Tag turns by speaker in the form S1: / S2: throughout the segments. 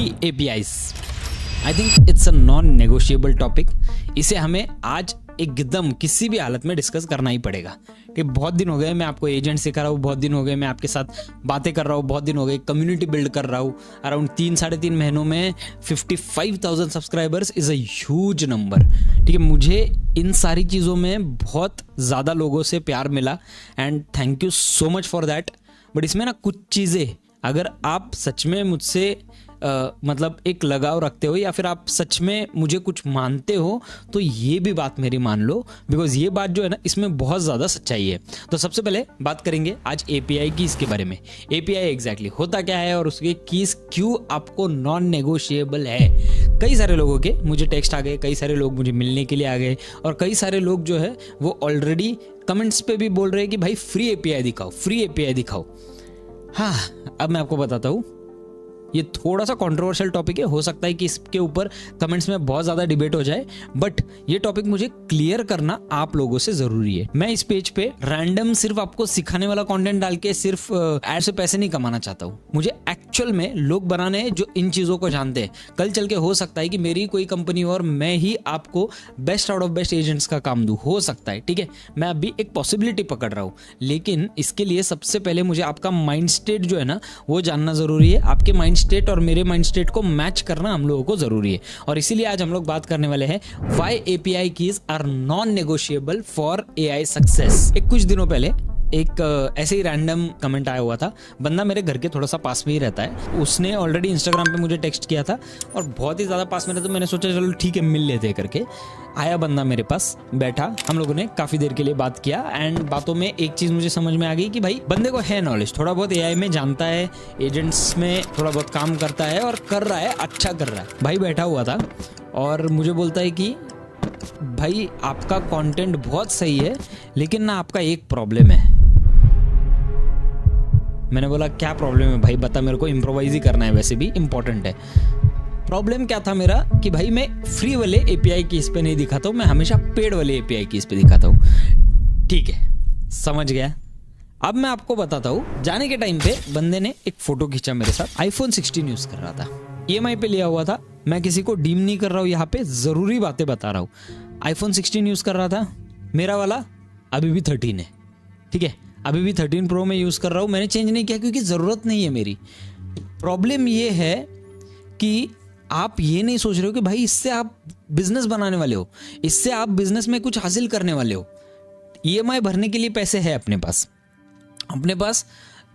S1: Free APIs. I think it's a non negotiable topic. इसे हमें आज एकदम किसी भी हालत में डिस्कस करना ही पड़ेगा कि बहुत दिन हो गए मैं आपको एजेंट सिखा रहा हूँ, बहुत दिन हो गए मैं आपके साथ बातें कर रहा हूँ, बहुत दिन हो गए कम्युनिटी बिल्ड कर रहा हूँ। अराउंड 3-3.5 महीनों में 55,000 subscribers is a huge number. ठीक है, मुझे इन सारी चीज़ों में बहुत ज़्यादा लोगों से प्यार मिला and thank you so much for that. But इसमें ना कुछ चीज़ें अगर आप सच में मुझसे मतलब एक लगाव रखते हो या फिर आप सच में मुझे कुछ मानते हो तो ये भी बात मेरी मान लो, बिकॉज ये बात जो है ना इसमें बहुत ज़्यादा सच्चाई है। तो सबसे पहले बात करेंगे आज एपीआई कीज़ के बारे में। एपीआई एग्जैक्टली होता क्या है और उसके कीज़ क्यों आपको नॉन नेगोशिएबल है। कई सारे लोगों के मुझे टेक्स्ट आ गए, कई सारे लोग मुझे मिलने के लिए आ गए और कई सारे लोग जो है वो ऑलरेडी कमेंट्स पे भी बोल रहे हैं कि भाई फ्री एपीआई दिखाओ, फ्री एपीआई दिखाओ। हाँ, अब मैं आपको बताता हूँ, ये थोड़ा सा कंट्रोवर्शियल टॉपिक है, हो सकता है कि इसके ऊपर कमेंट्स में बहुत ज़्यादा डिबेट हो जाए, बट ये टॉपिक मुझे क्लियर करना आप लोगों से ज़रूरी है। मैं इस पेज पे रैंडम सिर्फ आपको सिखाने वाला कंटेंट डाल के सिर्फ ऐड से पैसे नहीं कमाना चाहता हूँ। मुझे एक्चुअल में लोग बनाने हैं जो इन चीज़ों को जानते हैं। कल चल के हो सकता है कि मेरी कोई कंपनी और मैं ही आपको best out of best agents का काम दूँ, हो सकता है। ठीक है, मैं अभी एक पॉसिबिलिटी पकड़ रहा हूँ, लेकिन इसके लिए सबसे पहले मुझे आपका माइंड स्टेट जो है ना वो जानना ज़रूरी है। आपके माइंड स्टेट और मेरे माइंड स्टेट को मैच करना हम लोगों को जरूरी है और इसीलिए आज हम लोग बात करने वाले हैं why API keys are non negotiable for AI success. एक कुछ दिनों पहले एक ऐसे ही रैंडम कमेंट आया हुआ था। बंदा मेरे घर के थोड़ा सा पास में ही रहता है, उसने ऑलरेडी इंस्टाग्राम पे मुझे टेक्स्ट किया था और बहुत ही ज़्यादा पास में रहता, तो मैंने सोचा चलो ठीक है मिल लेते करके। आया बंदा मेरे पास, बैठा, हम लोगों ने काफ़ी देर के लिए बात किया एंड बातों में एक चीज़ मुझे समझ में आ गई कि भाई बंदे को है नॉलेज, थोड़ा बहुत एआई में जानता है, एजेंट्स में थोड़ा बहुत काम करता है और कर रहा है, अच्छा कर रहा है। भाई बैठा हुआ था और मुझे बोलता है कि भाई आपका कंटेंट बहुत सही है लेकिन ना आपका एक प्रॉब्लम है। मैंने बोला क्या प्रॉब्लम है भाई, बता मेरे को, इम्प्रोवाइज ही करना है, वैसे भी इम्पोर्टेंट है। प्रॉब्लम क्या था मेरा कि भाई मैं फ्री वाले एपीआई की इस पे नहीं दिखाता हूँ, मैं हमेशा पेड वाले एपीआई की इस पे दिखाता हूँ। ठीक है, समझ गया। अब मैं आपको बताता हूँ, जाने के टाइम पे बंदे ने एक फोटो खींचा मेरे साथ, आईफोन 16 यूज कर रहा था, ईएमआई पे लिया हुआ था। मैं किसी को डीम नहीं कर रहा हूँ, यहाँ पे जरूरी बातें बता रहा हूँ। आईफोन 16 यूज कर रहा था, मेरा वाला अभी भी 13 है। ठीक है, अभी भी 13 प्रो में यूज कर रहा हूँ, मैंने चेंज नहीं किया क्योंकि जरूरत नहीं है मेरी। प्रॉब्लम ये है कि आप ये नहीं सोच रहे हो कि भाई इससे आप बिजनेस बनाने वाले हो, इससे आप बिजनेस में कुछ हासिल करने वाले हो। ईएमआई भरने के लिए पैसे है अपने पास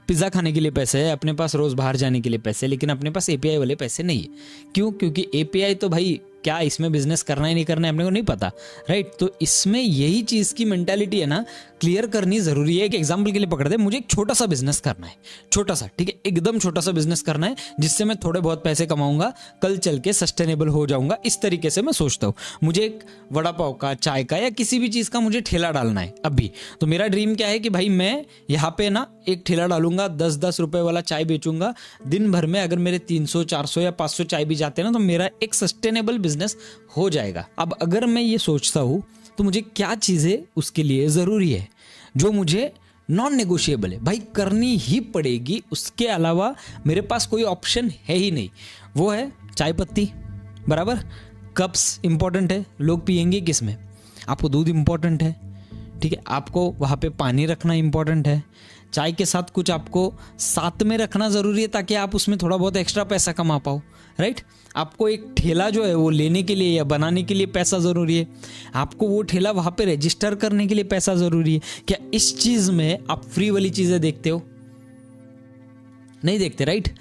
S1: पिज़्ज़ा खाने के लिए पैसे है, अपने पास रोज़ बाहर जाने के लिए पैसे, लेकिन अपने पास एपीआई वाले पैसे नहीं है। क्यों? क्योंकि एपीआई तो भाई क्या इसमें बिजनेस करना ही नहीं करना है अपने को नहीं पता, राइट। तो इसमें यही चीज़ की मेंटालिटी है ना, क्लियर करनी ज़रूरी है। एक एग्जांपल के लिए पकड़ दे, मुझे एक छोटा सा बिजनेस करना है, छोटा सा, ठीक है, एकदम छोटा सा बिजनेस करना है जिससे मैं थोड़े बहुत पैसे कमाऊंगा, कल चल के सस्टेनेबल हो जाऊंगा, इस तरीके से मैं सोचता हूँ। मुझे एक वड़ा पाव का, चाय का या किसी भी चीज़ का मुझे ठेला डालना है अभी। तो मेरा ड्रीम क्या है कि भाई मैं यहाँ पे ना एक ठेला डालूंगा, 10-10 रुपए वाला चाय बेचूंगा। दिन भर में अगर मेरे 300, 400 या 500 चाय भी जाते हैं ना तो मेरा एक सस्टेनेबल बिजनेस हो जाएगा। अब अगर मैं ये सोचता हूँ तो मुझे क्या चीज़ें उसके लिए ज़रूरी है जो मुझे नॉन नेगोशिएबल है, भाई करनी ही पड़ेगी, उसके अलावा मेरे पास कोई ऑप्शन है ही नहीं। वो है चाय पत्ती, बराबर, कप्स इंपॉर्टेंट है, लोग पियेंगे किस में, आपको दूध इंपॉर्टेंट है, ठीक है, आपको वहाँ पे पानी रखना इंपॉर्टेंट है, चाय के साथ कुछ आपको साथ में रखना ज़रूरी है ताकि आप उसमें थोड़ा बहुत एक्स्ट्रा पैसा कमा पाओ, राइट। आपको एक ठेला जो है वो लेने के लिए या बनाने के लिए पैसा ज़रूरी है, आपको वो ठेला वहाँ पे रजिस्टर करने के लिए पैसा ज़रूरी है। क्या इस चीज़ में आप फ्री वाली चीज़ें देखते हो? नहीं देखते, राइट।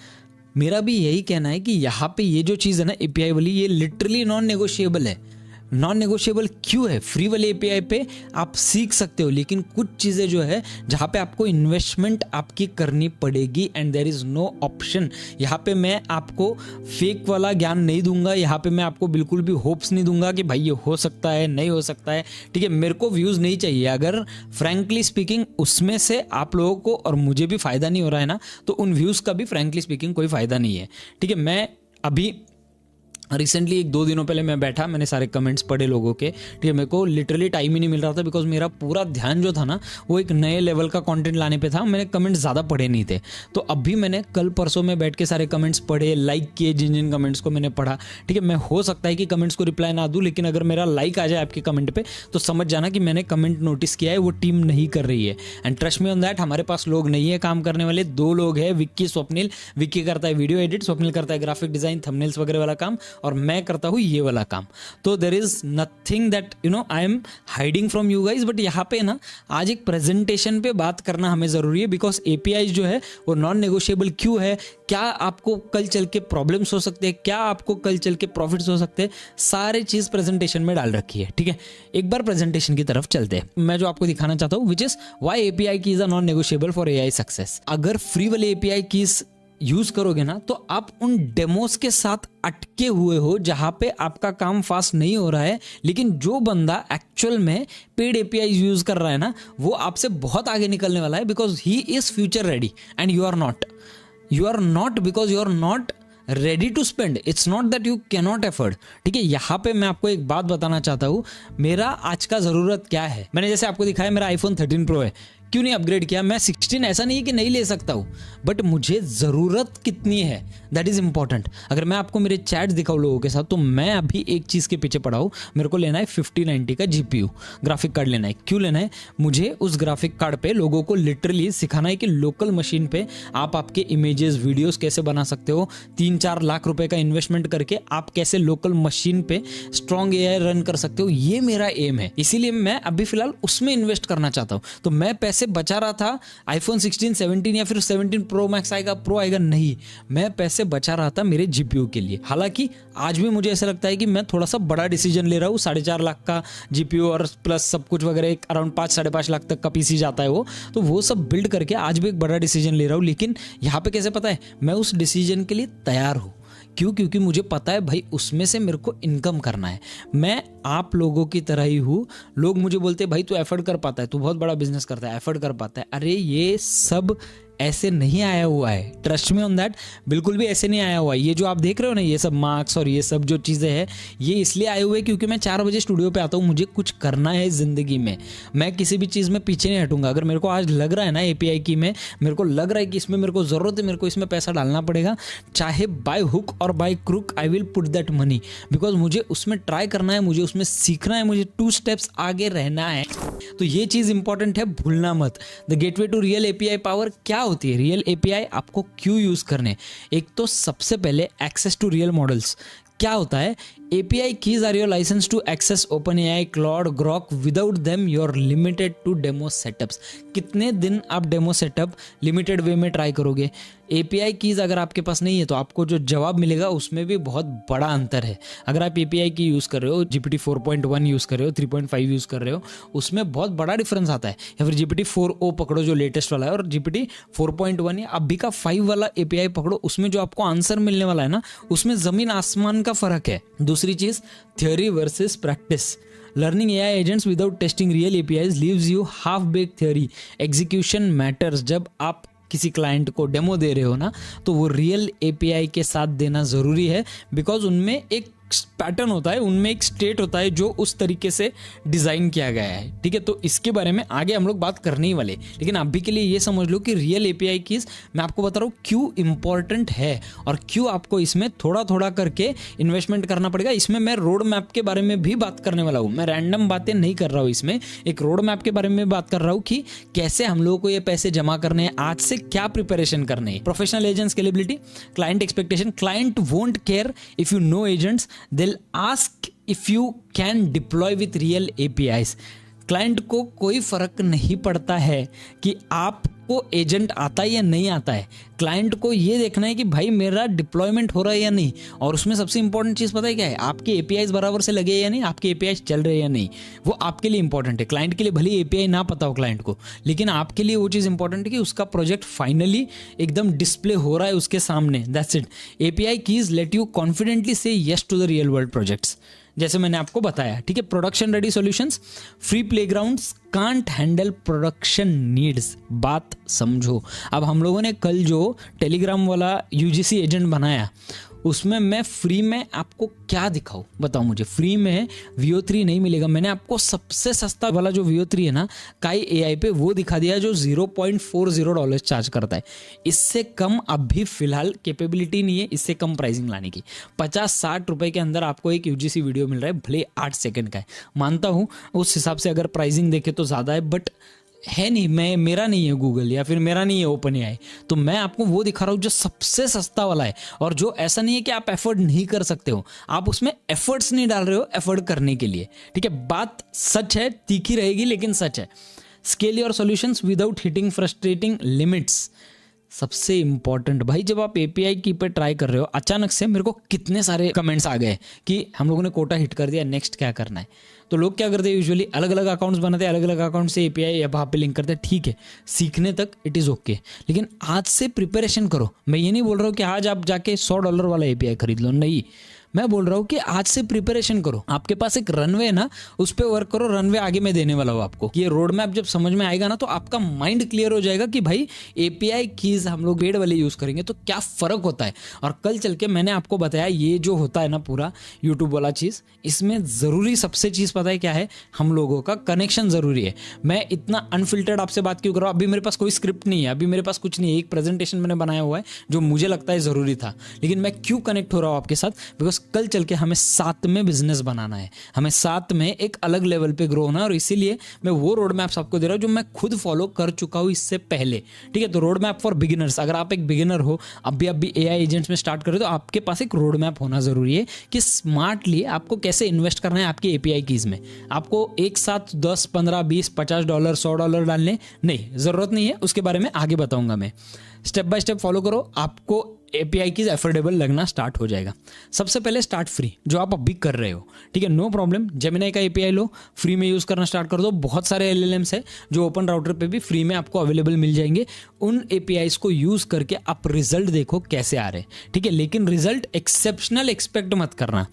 S1: मेरा भी यही कहना है कि यहाँ पे ये जो चीज़ है ना एपीआई वाली, ये लिटरली नॉन नेगोशिएबल है। नॉन नेगोशिएबल क्यों है? फ्री वाले एपीआई पे आप सीख सकते हो, लेकिन कुछ चीज़ें जो है जहाँ पे आपको इन्वेस्टमेंट आपकी करनी पड़ेगी and there is no option. यहाँ पे मैं आपको फेक वाला ज्ञान नहीं दूंगा, यहाँ पे मैं आपको बिल्कुल भी होप्स नहीं दूंगा कि भाई ये हो सकता है, नहीं हो सकता है, ठीक है। मेरे को व्यूज़ नहीं चाहिए, अगर फ्रैंकली स्पीकिंग उसमें से आप लोगों को और मुझे भी फ़ायदा नहीं हो रहा है ना, तो उन व्यूज़ का भी फ्रैंकली स्पीकिंग कोई फ़ायदा नहीं है, ठीक है। मैं अभी रिसेंटली 1-2 दिनों पहले मैं बैठा, मैंने सारे कमेंट्स पढ़े लोगों के, ठीक है। मेरे को लिटरली टाइम ही नहीं मिल रहा था बिकॉज मेरा पूरा ध्यान जो था ना वो एक नए लेवल का कंटेंट लाने पे था। मैंने कमेंट्स ज़्यादा पढ़े नहीं थे, तो अभी मैंने कल परसों में बैठ के सारे कमेंट्स पढ़े, लाइक किए, जिन कमेंट्स को मैंने पढ़ा, ठीक है। मैं हो सकता है कि कमेंट्स को रिप्लाई ना दूँ, लेकिन अगर मेरा लाइक आ जाए आपके कमेंट पे तो समझ जाना कि मैंने कमेंट नोटिस किया है, वो टीम नहीं कर रही है। And trust me on that, हमारे पास लोग नहीं है काम करने वाले, 2 लोग हैं, विक्की, स्वप्निल। विक्की करता है वीडियो एडिट, स्वप्निल करता है ग्राफिक डिजाइन, थंबनेल्स वगैरह वाला काम, और मैं करता हूँ ये वाला काम। तो there is nothing that I am hiding from you guys. But यहाँ पे ना आज एक प्रेजेंटेशन पे बात करना हमें जरूरी है, बिकॉज एपीआई जो है वो नॉन नेगोशिएबल क्यों है, क्या आपको कल चल के प्रॉब्लम्स हो सकते हैं, क्या आपको कल चल के प्रॉफिट्स हो सकते हैं, सारे चीज प्रेजेंटेशन में डाल रखी है, ठीक है। एक बार प्रेजेंटेशन की तरफ चलते हैं। मैं जो आपको दिखाना चाहता हूँ which is why API keys are non negotiable for AI success. अगर फ्री वाले एपीआई कीज यूज करोगे ना तो आप उन डेमोस के साथ अटके हुए हो जहां पे आपका काम फास्ट नहीं हो रहा है, लेकिन जो बंदा एक्चुअल में पेड एपीआई यूज कर रहा है ना वो आपसे बहुत आगे निकलने वाला है, because he is future ready and you are not because you are not ready to spend. It's not that you can not afford, ठीक है। यहाँ पे मैं आपको एक बात बताना चाहता हूँ, मेरा आज का जरूरत क्या है। मैंने जैसे आपको दिखाया मेरा iPhone 13 Pro है, क्यों नहीं अपग्रेड किया। मैं 16 ऐसा नहीं है कि नहीं ले सकता हूँ, बट मुझे ज़रूरत कितनी है दैट इज़ इंपॉर्टेंट। अगर मैं आपको मेरे चैट दिखाऊँ लोगों के साथ तो मैं अभी एक चीज़ के पीछे पड़ा हूँ, मेरे को लेना है 5090 का GPU ग्राफिक कार्ड लेना है। क्यों लेना है, मुझे उस ग्राफिक कार्ड पे लोगों को लिटरली सिखाना है कि लोकल मशीन पे आप आपके इमेजेस वीडियोस कैसे बना सकते हो। 3-4 लाख रुपए का इन्वेस्टमेंट करके आप कैसे लोकल मशीन पे स्ट्रॉन्ग AI रन कर सकते हो, ये मेरा एम है। इसीलिए मैं अभी फिलहाल उसमें इन्वेस्ट करना चाहता हूँ। तो मैं पैसे बचा रहा था iPhone 16, 17 या फिर 17 Pro Max आएगा, प्रो आएगा, नहीं, मैं पैसे बचा रहा था मेरे GPU के लिए। हालांकि आज भी मुझे ऐसा लगता है कि मैं थोड़ा सा बड़ा डिसीजन ले रहा हूँ। 4.5 लाख का GPU और प्लस सब कुछ वगैरह एक अराउंड 5-5.5 लाख तक का PC जाता है वो, वो सब बिल्ड करके आज भी एक बड़ा डिसीजन ले रहा हूँ। लेकिन यहाँ पे कैसे पता है, मैं उस डिसीजन के लिए तैयार हूँ। क्यों? क्योंकि मुझे पता है भाई उसमें से मेरे को इनकम करना है। मैं आप लोगों की तरह ही हूँ। लोग मुझे बोलते हैं भाई तू एफर्ड कर पाता है, तू बहुत बड़ा बिजनेस करता है, एफर्ड कर पाता है। अरे ये सब ऐसे नहीं आया हुआ है, ट्रस्ट मी ऑन दैट, बिल्कुल भी ऐसे नहीं आया हुआ है। ये जो आप देख रहे हो ना, ये सब मार्क्स और ये सब जो चीज़ें हैं, ये इसलिए आए हुए क्योंकि मैं 4 बजे स्टूडियो पे आता हूँ, मुझे कुछ करना है ज़िंदगी में। मैं किसी भी चीज़ में पीछे नहीं हटूंगा। अगर मेरे को आज लग रहा है ना एपीआई की में, मेरे को लग रहा है कि इसमें मेरे को ज़रूरत है, मेरे को इसमें पैसा डालना पड़ेगा, चाहे बाय हुक और by crook I will put that money, because मुझे उसमें ट्राई करना है, मुझे उसमें सीखना है, मुझे 2 स्टेप्स आगे रहना है। तो ये चीज़ इंपॉर्टेंट है, भूलना मत। The gateway to real API power क्या होती है, रियल एपीआई आपको क्यों यूज करने। एक तो सबसे पहले एक्सेस टू रियल मॉडल्स। क्या होता है, API keys are your license to access OpenAI, Claude, Grok. Without them, you're limited to demo setups. कितने दिन आप डेमो सेटअप लिमिटेड वे में ट्राई करोगे। API कीज अगर आपके पास नहीं है तो आपको जो जवाब मिलेगा उसमें भी बहुत बड़ा अंतर है। अगर आप API की यूज़ कर रहे हो, GPT 4.1 यूज़ कर रहे हो, 3.5 यूज़ कर रहे हो, उसमें बहुत बड़ा डिफरेंस आता है। या फिर GPT 4o पकड़ो जो लेटेस्ट वाला है, और GPT 4.1 या अभी का 5 वाला API पकड़ो, उसमें जो आपको आंसर मिलने वाला है ना, उसमें ज़मीन आसमान का फ़र्क है। दूसरी चीज़, theory versus practice. Learning AI agents without testing real APIs leaves you half-baked theory. Execution matters. जब आप किसी क्लाइंट को डेमो दे रहे हो ना, तो वो रियल API के साथ देना ज़रूरी है, बिकॉज उनमें एक पैटर्न होता है, उनमें एक स्टेट होता है जो उस तरीके से डिज़ाइन किया गया है। ठीक है, तो इसके बारे में आगे हम लोग बात करने ही वाले, लेकिन अभी के लिए ये समझ लो कि रियल API कीज मैं आपको बता रहा हूँ क्यों इंपॉर्टेंट है और क्यों आपको इसमें थोड़ा थोड़ा करके इन्वेस्टमेंट करना पड़ेगा। इसमें मैं रोड मैप के बारे में भी बात करने वाला हूँ। मैं रैंडम बातें नहीं कर रहा हूँ, इसमें एक रोड मैप के बारे में बात कर रहा हूँ कि कैसे हम लोगों को ये पैसे जमा करने हैं, आज से क्या प्रिपरेशन करने है। Professional agent scalability, client expectation. Client won't care if you know agents, they'll ask if you can deploy with real APIs. Client को कोई फर्क नहीं पड़ता है कि आपको एजेंट आता है या नहीं आता है। क्लाइंट को ये देखना है कि भाई मेरा डिप्लॉयमेंट हो रहा है या नहीं, और उसमें सबसे इंपॉर्टेंट चीज़ पता है क्या है, आपके APIs बराबर से लगे या नहीं, आपके APIs चल रहे हैं या नहीं, वो आपके लिए इंपॉर्टेंट है। क्लाइंट के लिए भले API ना पता हो क्लाइंट को, लेकिन आपके लिए वो चीज़ इंपॉर्टेंट है कि उसका प्रोजेक्ट फाइनली एकदम डिस्प्ले हो रहा है उसके सामने। That's it. API keys let you confidently say yes to the real world projects, जैसे मैंने आपको बताया। ठीक है, production ready solutions, free playgrounds can't handle production needs. बात समझो। अब हम लोगों ने कल जो टेलीग्राम वाला UGC एजेंट बनाया, उसमें मैं फ्री में आपको क्या दिखाऊं, बताओ मुझे। फ्री में VO3 नहीं मिलेगा। मैंने आपको सबसे सस्ता वाला जो VO3 है ना काई AI पे, वो दिखा दिया जो $0.40 चार्ज करता है। इससे कम अभी फिलहाल कैपेबिलिटी नहीं है इससे कम प्राइसिंग लाने की। 50-60 रुपए के अंदर आपको एक UGC वीडियो मिल रहा है, भले 8 सेकंड का है, मानता हूँ उस हिसाब से अगर प्राइसिंग देखे तो ज़्यादा है, बट है नहीं, मेरा नहीं है गूगल या फिर मेरा नहीं है OpenAI, तो मैं आपको वो दिखा रहा हूँ जो सबसे सस्ता वाला है। और जो ऐसा नहीं है कि आप एफर्ट नहीं कर सकते हो, आप उसमें एफर्ट्स नहीं डाल रहे हो एफर्ट करने के लिए, ठीक है। बात सच है, तीखी रहेगी लेकिन सच है। Scale your solutions without hitting frustrating limits, सबसे इंपॉर्टेंट भाई। जब आप API की पे ट्राई कर रहे हो, अचानक से मेरे को कितने सारे कमेंट्स आ गए कि हम लोगों ने कोटा हिट कर दिया, नेक्स्ट क्या करना है। तो लोग क्या करते हैं, यूजुअली अलग अलग अकाउंट्स बनाते हैं, अलग अलग अकाउंट से API या वहाँ पे लिंक करते हैं, ठीक है, सीखने तक इट इज़ ओके, लेकिन आज से प्रिपरेशन करो। मैं ये नहीं बोल रहा हूँ कि आज आप जाके $100 वाला API खरीद लो, नहीं, मैं बोल रहा हूँ कि आज से प्रिपरेशन करो। आपके पास एक रनवे है ना, उस पर वर्क करो, रनवे आगे मैं देने वाला हूँ आपको। ये रोड मैप जब समझ में आएगा ना, तो आपका माइंड क्लियर हो जाएगा कि भाई API कीज हम लोग पेड वाले यूज करेंगे तो क्या फर्क होता है। और कल चल के मैंने आपको बताया ये जो होता है ना पूरा यूट्यूब वाला चीज, इसमें जरूरी सबसे चीज पता है क्या है, हम लोगों का कनेक्शन जरूरी है। मैं इतना अनफिल्टर्ड आपसे बात क्यों कर रहा हूँ, अभी मेरे पास कोई स्क्रिप्ट नहीं है, अभी मेरे पास कुछ नहीं है, एक प्रेजेंटेशन मैंने बनाया हुआ है जो मुझे लगता है जरूरी था, लेकिन मैं क्यों कनेक्ट हो रहा हूँ आपके साथ, बिकॉज कल चल के हमें साथ में बिजनेस बनाना है, हमें साथ में एक अलग लेवल पे ग्रो होना है। और इसीलिए मैं वो रोड मैप्स आपको दे रहा हूँ जो मैं खुद फॉलो कर चुका हूँ इससे पहले, ठीक है। तो रोड मैप फॉर बिगिनर्स, अगर आप एक बिगिनर हो, अभी AI एजेंट्स में स्टार्ट कर रहे हो, तो आपके पास एक रोड मैप होना जरूरी है कि स्मार्टली आपको कैसे इन्वेस्ट करना है आपकी API कीज में। आपको एक साथ 10, 15, 20, $50, $100 डालने नहीं, जरूरत नहीं है, उसके बारे में आगे बताऊंगा मैं। स्टेप बाय स्टेप फॉलो करो, आपको API की एफोर्डेबल लगना स्टार्ट हो जाएगा। सबसे पहले स्टार्ट फ्री, जो आप अभी कर रहे हो, ठीक है, नो प्रॉब्लम। जेमिनाई का API लो, फ्री में यूज़ करना स्टार्ट कर दो। बहुत सारे LLMs है जो ओपन राउटर पे भी फ्री में आपको अवेलेबल मिल जाएंगे। उन APIs को यूज़ करके आप रिजल्ट देखो कैसे आ रहे हैं, ठीक है। लेकिन रिजल्ट एक्सेप्शनल एक्सपेक्ट मत करना।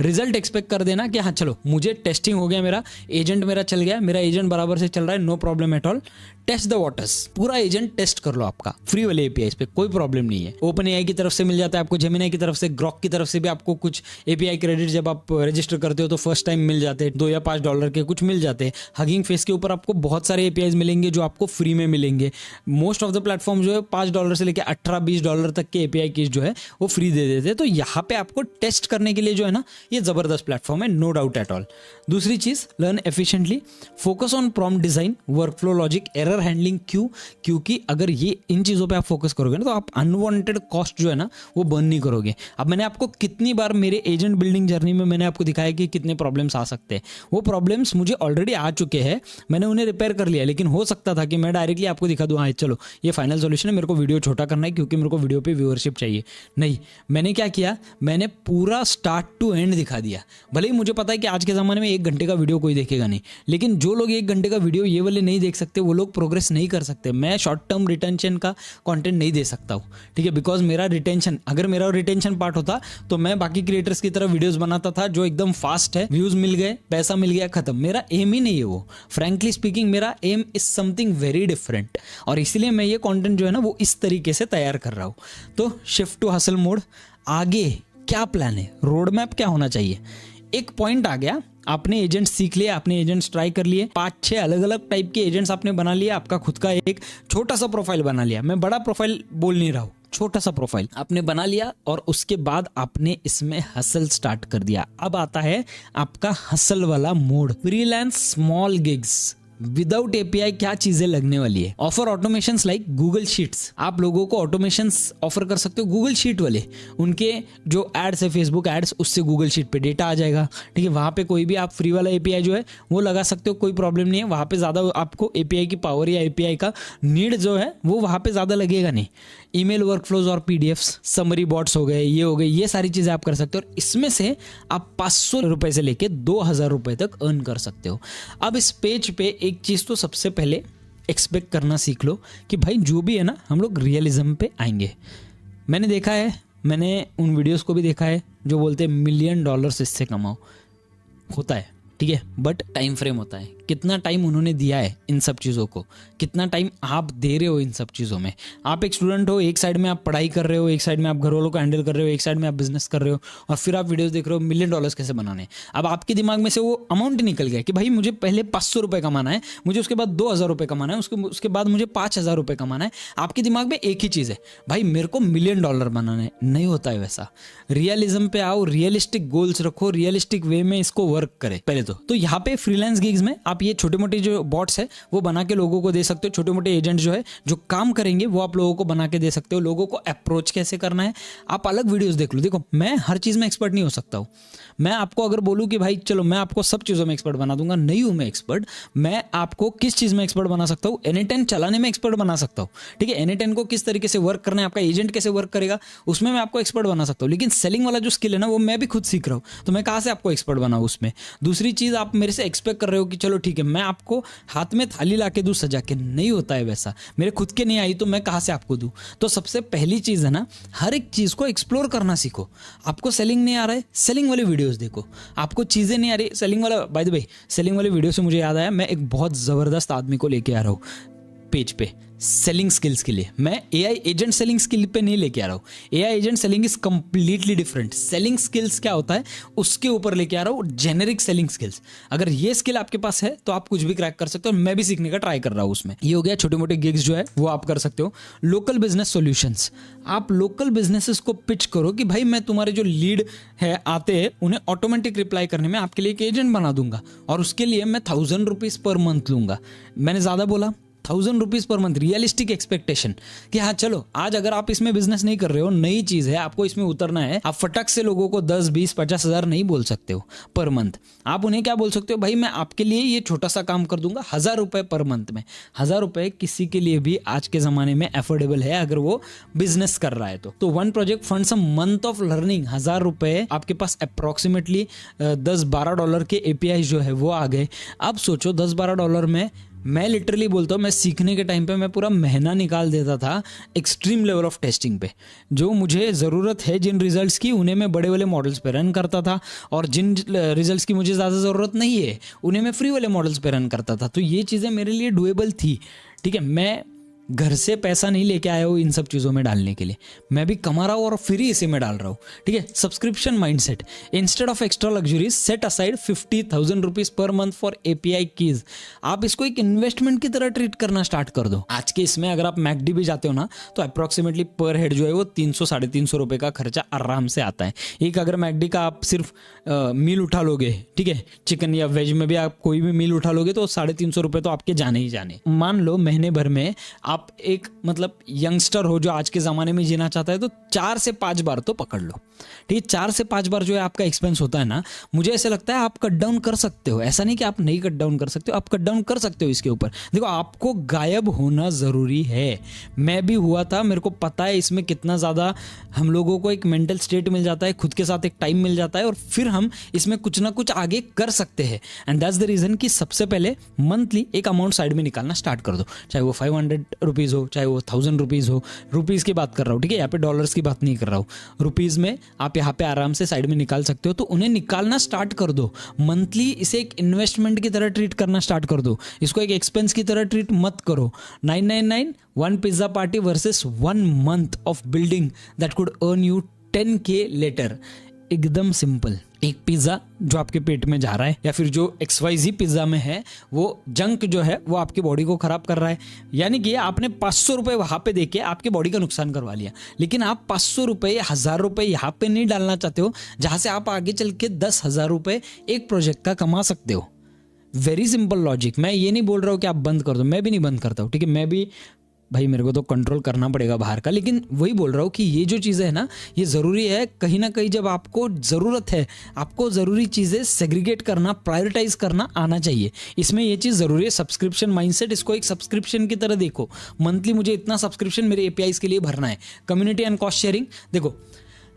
S1: रिजल्ट एक्सपेक्ट कर देना कि हाँ चलो मुझे टेस्टिंग हो गया, मेरा एजेंट मेरा चल गया, मेरा एजेंट बराबर से चल रहा है, no problem at all. Test the waters, पूरा एजेंट टेस्ट कर लो आपका फ्री वाले APIs पे, कोई प्रॉब्लम नहीं है। OpenAI की तरफ से मिल जाता है आपको, जेमिनाई की तरफ से, ग्रॉक की तरफ से भी आपको कुछ API क्रेडिट जब आप रजिस्टर करते हो तो फर्स्ट टाइम मिल जाते हैं, $2 या $5 के कुछ मिल जाते हैं। हगिंग फेस के ऊपर आपको बहुत सारे APIs मिलेंगे जो आपको फ्री में मिलेंगे। मोस्ट ऑफ द प्लेटफॉर्म जो है $5 से लेकर $18-20 तक के API कीज जो है वो फ्री दे देते हैं। तो यहाँ पे आपको टेस्ट करने के लिए जो है ना, ये जबरदस्त प्लेटफॉर्म है, नो डाउट एट ऑल। दूसरी चीज, learn efficiently, focus on prompt design, workflow logic, error handling. क्यों? क्योंकि अगर ये इन चीजों पे आप फोकस करोगे ना, तो आप अनवांटेड कॉस्ट जो है ना वो बर्न नहीं करोगे। अब मैंने आपको कितनी बार मेरे एजेंट बिल्डिंग जर्नी में मैंने आपको दिखाया कि कितने प्रॉब्लम्स आ सकते हैं। वो प्रॉब्लम्स मुझे ऑलरेडी आ चुके हैं, मैंने उन्हें रिपेयर कर लिया। लेकिन हो सकता था कि मैं डायरेक्टली आपको दिखा दूं, हाँ चलो ये फाइनल सॉल्यूशन है, मेरे को वीडियो छोटा करना है क्योंकि मेरे को वीडियो पे व्यूअरशिप चाहिए। नहीं, मैंने क्या किया, मैंने पूरा स्टार्ट टू एंड दिखा दिया। भले ही मुझे पता है कि आज के ज़माने में 1 घंटे का वीडियो कोई देखेगा नहीं, लेकिन जो लोग 1 घंटे का वीडियो ये वाले नहीं देख सकते, वो लोग प्रोग्रेस नहीं कर सकते। मैं शॉर्ट टर्म रिटेंशन का कंटेंट नहीं दे सकता हूँ, ठीक है, बिकॉज मेरा रिटेंशन, अगर मेरा रिटेंशन पार्ट होता तो मैं बाकी क्रिएटर्स की तरह वीडियोस बनाता था जो एकदम फास्ट है, व्यूज मिल गए, पैसा मिल गया, खत्म। मेरा एम ही नहीं है वो। फ्रैंकली स्पीकिंग, मेरा aim is something very different, और इसलिए मैं ये कंटेंट जो है ना वो इस तरीके से तैयार कर रहा हूँ। तो शिफ्ट टू हसल मोड। आगे क्या प्लान है, रोड मैप क्या होना चाहिए? एक पॉइंट आ गया, आपने एजेंट्स सीख लिए, आपने एजेंट्स ट्राई कर लिए, 5-6 अलग अलग टाइप के एजेंट्स आपने बना लिया, आपका खुद का एक छोटा सा प्रोफाइल बना लिया। मैं बड़ा प्रोफाइल बोल नहीं रहा हूँ, छोटा सा प्रोफाइल आपने बना लिया, और उसके बाद आपने इसमें हसल स्टार्ट कर दिया। अब आता है आपका हसल वाला mode, freelance small gigs without API। क्या चीजें लगने वाली है? Offer automations like Google sheets. आप लोगों को ऑटोमेशंस ऑफर कर सकते हो गूगल शीट वाले, उनके जो एड्स है फेसबुक एड्स, उससे गूगल शीट पे डेटा आ जाएगा, ठीक है। वहां पे कोई भी आप फ्री वाला API जो है वो लगा सकते हो, कोई प्रॉब्लम नहीं है। वहां पे ज्यादा आपको API की पावर या API का नीड जो है वो वहां पे ज्यादा लगेगा नहीं। ईमेल वर्कफ्लोज और PDFs, समरी बॉट्स हो गए, ये हो गए, ये सारी चीजें आप कर सकते हो, और इसमें से आप 500 रुपए से लेके 2000 रुपए तक अर्न कर सकते हो। अब इस पेज पे एक चीज तो सबसे पहले एक्सपेक्ट करना सीख लो कि भाई जो भी है ना, हम लोग रियलिज्म पे आएंगे। मैंने देखा है, मैंने उन वीडियोस को भी देखा है जो बोलते हैं $1 मिलियन इससे कमाओ, होता है, ठीक है, बट टाइम फ्रेम होता है। कितना टाइम उन्होंने दिया है इन सब चीज़ों को, कितना टाइम आप दे रहे हो इन सब चीज़ों में। आप एक स्टूडेंट हो, एक साइड में आप पढ़ाई कर रहे हो, एक साइड में आप घर वालों को हैंडल कर रहे हो, एक साइड में आप बिजनेस कर रहे हो, और फिर आप वीडियोस देख रहे हो $1 मिलियन कैसे बनाने हैं। अब आपके दिमाग में से वो अमाउंट निकल गया कि भाई मुझे पहले 500 रुपये कमाना है, मुझे उसके बाद 2000 रुपये कमाना है, उसके बाद मुझे 5000 रुपये कमाना है। आपके दिमाग में एक ही चीज़ है, भाई मेरे को $1 मिलियन बनाना है। नहीं होता है वैसा। रियलिज्म पे आओ, रियलिस्टिक गोल्स रखो, रियलिस्टिक वे में इसको वर्क करें पहले तो यहाँ पे फ्रीलांस गिग्स में आप ये छोटे मोटे जो बॉट्स है वो बना के लोगों को दे सकते हो। छोटे मोटे एजेंट जो है जो काम करेंगे वो आप लोगों को बना के दे सकते हो। लोगों को अप्रोच कैसे करना है आप अलग वीडियोस देख लो। देखो मैं हर चीज़ में एक्सपर्ट नहीं हो सकता हूँ। मैं आपको अगर बोलूँ कि भाई चलो मैं आपको सब चीज़ों में एक्सपर्ट बना दूंगा, नहीं हूँ मैं एक्सपर्ट। मैं आपको किस चीज़ में एक्सपर्ट बना सकता हूँ, N10 चलाने में एक्सपर्ट बना सकता हूँ। ठीक है, N10 को किस तरीके से वर्क करना है, आपका एजेंट कैसे वर्क करेगा, उसमें मैं आपको एक्सपर्ट बना सकता हूँ। लेकिन सेलिंग वाला जो स्किल है ना वो मैं भी खुद सीख रहा हूँ, तो मैं कहाँ से आपको एक्सपर्ट बनाऊँ उसमें। दूसरी चीज़, आप मेरे से एक्सपेक्ट कर रहे हो कि चलो ठीक है मैं आपको हाथ में थाली ला के दूँ सजा के, नहीं होता है वैसा। मेरे खुद के नहीं आई तो मैं कहाँ से आपको दूँ। तो सबसे पहली चीज़ है ना, हर एक चीज़ को एक्सप्लोर करना सीखो। आपको सेलिंग नहीं आ रहा है, सेलिंग वाले वीडियोस देखो। आपको चीज़ें नहीं आ रही, सेलिंग वाला, बाय द वे सेलिंग वाले वीडियो से मुझे याद आया, मैं एक बहुत ज़बरदस्त आदमी को लेके आ रहा हूँ पेज पे सेलिंग स्किल्स के लिए। मैं AI एजेंट सेलिंग स्किल पे नहीं लेके आ रहा हूँ। AI agent selling is completely different. Selling skills क्या होता है उसके ऊपर लेके आ रहा हूँ, जेनेरिक सेलिंग स्किल्स। अगर ये स्किल आपके पास है तो आप कुछ भी क्रैक कर सकते हो। मैं भी सीखने का ट्राई कर रहा हूँ उसमें। ये हो गया छोटे मोटे गिग्स जो है वो आप कर सकते हो। लोकल बिजनेस सॉल्यूशंस, आप लोकल बिजनेसेस को पिच करो कि भाई मैं तुम्हारे जो लीड है आते हैं उन्हें ऑटोमेटिक रिप्लाई करने में आपके लिए एक एजेंट बना दूंगा, और उसके लिए मैं 1000 रुपीज़ पर मंथ लूंगा। मैंने ज़्यादा बोला, 1000 rupees per month. Realistic expectation कि हाँ चलो आज अगर आप इसमें बिजनेस नहीं कर रहे हो, नई चीज़ है, आपको इसमें उतरना है, आप फटक से लोगों को 10, 20, 50 हज़ार नहीं बोल सकते हो पर मंथ। आप उन्हें क्या बोल सकते हो, भाई मैं आपके लिए ये छोटा सा काम कर दूंगा 1000 रुपये पर मंथ में। 1000 रुपये किसी के लिए भी आज के ज़माने में अफोर्डेबल है अगर वो बिजनेस कर रहा है तो 1 project funds a month of learning. 1000 रुपये आपके पास अप्रॉक्सीमेटली $10-12 के API जो है वो आ गए। अब सोचो $10-12 में, मैं लिटरली बोलता हूँ, मैं सीखने के टाइम पे मैं पूरा महीना निकाल देता था एक्सट्रीम लेवल ऑफ टेस्टिंग पे। जो मुझे ज़रूरत है जिन रिजल्ट्स की उन्हें मैं बड़े वाले मॉडल्स पे रन करता था, और जिन रिजल्ट्स की मुझे ज़्यादा ज़रूरत नहीं है उन्हें मैं फ्री वाले मॉडल्स पे रन करता था। तो ये चीज़ें मेरे लिए डुएबल थी। ठीक है, मैं घर से पैसा नहीं लेके आया हूँ इन सब चीज़ों में डालने के लिए, मैं भी कमा रहा हूँ और फ्री इसी में डाल रहा हूँ। ठीक है, subscription mindset, instead of extra luxuries set aside 50,000 rupees per month for API keys. आप इसको एक इन्वेस्टमेंट की तरह ट्रीट करना स्टार्ट कर दो। आज के इसमें अगर आप मैकडी भी जाते हो ना तो अप्रॉक्सीमेटली पर हेड जो है वो 300-350 रुपये का खर्चा आराम से आता है। एक अगर मैकडी का आप सिर्फ मील उठा लोगे, ठीक है, चिकन या वेज में भी आप कोई भी मील उठा लोगे तो 350 रुपये तो आपके जाने ही जाने। मान लो महीने भर में आप एक मतलब यंगस्टर हो जो आज के ज़माने में जीना चाहता है तो 4 से 5 बार तो पकड़ लो। ठीक है, 4 से 5 बार जो है आपका एक्सपेंस होता है ना, मुझे ऐसा लगता है आप कट डाउन कर सकते हो। ऐसा नहीं कि आप नहीं कट डाउन कर सकते हो, आप कट डाउन कर सकते हो इसके ऊपर। देखो आपको गायब होना ज़रूरी है। मैं भी हुआ था, मेरे को पता है इसमें कितना ज़्यादा हम लोगों को एक मेंटल स्टेट मिल जाता है, खुद के साथ एक टाइम मिल जाता है, और फिर हम इसमें कुछ ना कुछ आगे कर सकते हैं। एंड दैट्स द रीज़न कि सबसे पहले मंथली एक अमाउंट साइड में निकालना स्टार्ट कर दो, चाहे वो 500 रुपीज़ हो, चाहे वो 1000 रुपीज़ हो। रुपीज़ की बात कर रहा हूँ, ठीक है, यहाँ पे डॉलर्स की बात नहीं कर रहा हूँ। रुपीज़ में आप यहाँ पे आराम से साइड में निकाल सकते हो, तो उन्हें निकालना स्टार्ट कर दो। मंथली इसे एक इन्वेस्टमेंट की तरह ट्रीट करना स्टार्ट कर दो, इसको एक एक्सपेंस की तरह ट्रीट मत करो। 999 1 pizza party versus 1 month of building that could earn you 10K later. एकदम सिंपल। एक पिज़्ज़ा जो आपके पेट में जा रहा है, या फिर जो XYZ पिज़्ज़ा में है वो जंक जो है वो आपकी बॉडी को ख़राब कर रहा है। यानी कि आपने 500 रुपये वहाँ पे देके आपकी बॉडी का नुकसान करवा लिया। लेकिन आप 500 रुपये या 1000 रुपये यहाँ पे नहीं डालना चाहते हो जहाँ से आप आगे चल के 10,000 रुपये एक प्रोजेक्ट का कमा सकते हो। Very simple logic. मैं ये नहीं बोल रहा हूँ कि आप बंद कर दो, मैं भी नहीं बंद करता हूँ। ठीक है, मैं भी भाई मेरे को तो कंट्रोल करना पड़ेगा बाहर का, लेकिन वही बोल रहा हूँ कि ये जो चीज़ें है ना ये ज़रूरी है। कहीं ना कहीं जब आपको ज़रूरत है, आपको ज़रूरी चीज़ें सेग्रीगेट करना, प्रायोरिटाइज करना आना चाहिए। इसमें ये चीज़ ज़रूरी है। सब्सक्रिप्शन माइंडसेट, इसको एक सब्सक्रिप्शन की तरह देखो। मंथली मुझे इतना सब्सक्रिप्शन मेरे APIs के लिए भरना है। कम्युनिटी एंड कॉस्ट शेयरिंग, देखो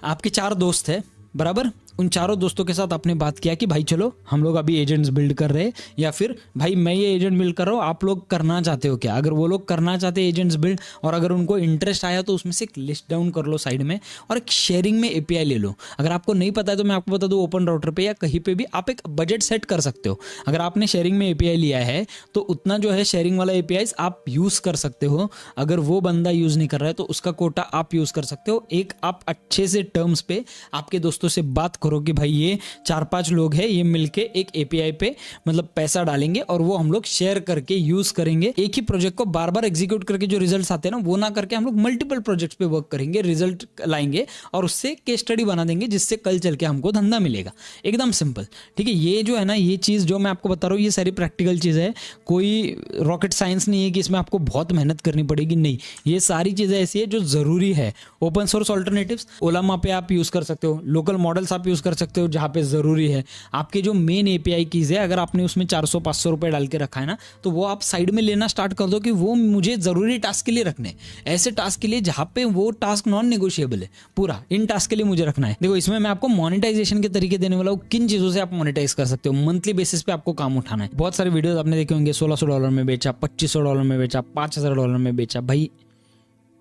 S1: आपके 4 दोस्त हैं बराबर, उन चारों दोस्तों के साथ आपने बात किया कि भाई चलो हम लोग अभी एजेंट्स बिल्ड कर रहे हैं, या फिर भाई मैं ये एजेंट बिल्ड कर रहा हूँ, आप लोग करना चाहते हो क्या? अगर वो लोग करना चाहते हैं एजेंट्स बिल्ड और अगर उनको इंटरेस्ट आया तो उसमें से एक लिस्ट डाउन कर लो साइड में और एक शेयरिंग में एपीआई ले लो। अगर आपको नहीं पता है तो मैं आपको बता दूं, ओपन राउटर पे या कहीं पे भी आप एक बजट सेट कर सकते हो। अगर आपने शेयरिंग में एपीआई लिया है तो उतना जो है शेयरिंग वाला एपीआई आप यूज कर सकते हो। अगर वो बंदा यूज नहीं कर रहा है तो उसका कोटा आप यूज कर सकते हो। एक आप अच्छे से टर्म्स पे आपके दोस्तों से बात करो कि भाई ये 4-5 लोग हैं, ये मिलके एक एपीआई पे मतलब पैसा डालेंगे और वो हम लोग शेयर करके यूज करेंगे। एक ही प्रोजेक्ट को बार बार एग्जीक्यूट करके जो रिजल्ट्स आते हैं ना वो ना करके हम लोग मल्टीपल प्रोजेक्ट्स पे वर्क करेंगे, रिजल्ट लाएंगे और उससे केस स्टडी बना देंगे जिससे कल चल के हमको धंधा मिलेगा। एकदम सिंपल, ठीक है। ये जो है ना, ये चीज़ जो मैं आपको बता रहा हूँ ये सारी प्रैक्टिकल चीज़ है, कोई रॉकेट साइंस नहीं है कि इसमें आपको बहुत मेहनत करनी पड़ेगी, नहीं। ये सारी चीज़ें ऐसी है जो ज़रूरी है। ओपन सोर्स ऑल्टरनेटिव्स ओलामा पे आप यूज़ कर सकते हो, लोकल मॉडल्स आप यूज़ कर सकते हो जहाँ पे ज़रूरी है। आपके जो मेन एपीआई कीज़ है अगर आपने उसमें 400-500 रुपये डाल के रखा है ना तो वो आप साइड में लेना स्टार्ट कर दो कि वो मुझे ज़रूरी टास्क के लिए रखने, ऐसे टास्क के लिए जहाँ पे वो टास्क नॉन नेगोशिएबल है, पूरा इन टास्क के लिए मुझे रखना है। देखो इसमें मैं आपको मोनेटाइजेशन के तरीके देने वाला हूँ, किन चीज़ों से आप मोनेटाइज कर सकते हो। मंथली बेसिस पे आपको काम उठाना है। बहुत सारे वीडियोस आपने देखे होंगे, $1600 में बेचा, $2500 में बेचा, $5000 में बेचा। भाई